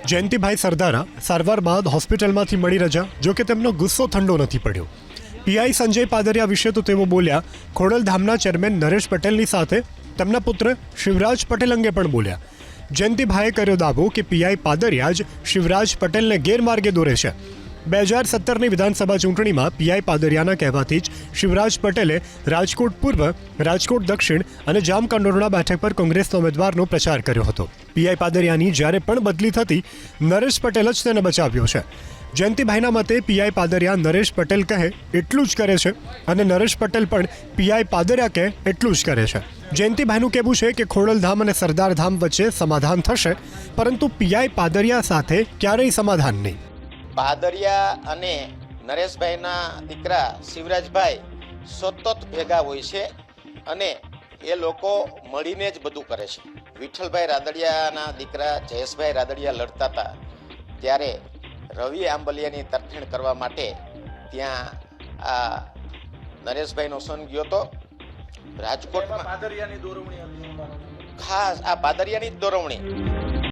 જયંતિભાઈ સરદારા સારવાર બાદ હોસ્પિટલમાંથી મળી રજા, જો કે તેમનો ગુસ્સો ઠંડો નથી પડ્યો. પીઆઈ સંજય પાદરિયા વિશે તો તેઓ બોલ્યા. ખોડલધામના ચેરમેન નરેશ પટેલની સાથે તેમના પુત્ર શિવરાજ પટેલ અંગે પણ બોલ્યા. જયંતિભાઈએ કર્યો દાવો કે પીઆઈ પાદરિયા જ શિવરાજ પટેલને ગેરમાર્ગે દોરે છે. 2017ની વિધાનસભા ચૂંટણીમાં પીઆઈ પાદરિયાના કહેવાથી જ શિવરાજ પટેલે રાજકોટ પૂર્વ, રાજકોટ દક્ષિણ અને જામકંડોરણા બેઠક પર કોંગ્રેસના ઉમેદવારનો પ્રચાર કર્યો હતો. પીઆઈ પાદરિયાની જ્યારે પણ બદલી થતી, નરેશ પટેલ જ તેને બચાવ્યો છે. જયંતિભાઈના મતે પીઆઈ પાદરિયા નરેશ પટેલ કહે એટલું જ કરે છે અને નરેશ પટેલ પણ પીઆઈ પાદરિયા કહે એટલું જ કરે છે. જયંતિભાઈનું કહેવું છે કે ખોડલધામ અને સરદારધામ વચ્ચે સમાધાન થશે, પરંતુ પીઆઈ પાદરિયા સાથે ક્યારેય સમાધાન નહીં. પાદરિયા અને નરેશભાઈના દીકરા શિવરાજભાઈ સતત ભેગા હોય છે અને એ લોકો મળીને જ બધું કરે છે. વિઠ્ઠલભાઈ રાદડિયાના દીકરા જયેશભાઈ રાદડિયા લડતા હતા ત્યારે રવિ આંબલિયાની તરફેણ કરવા માટે ત્યાં આ નરેશભાઈનો સન ગયો હતો રાજકોટમાં. ખાસ આ પાદરિયાની જ દોરવણી.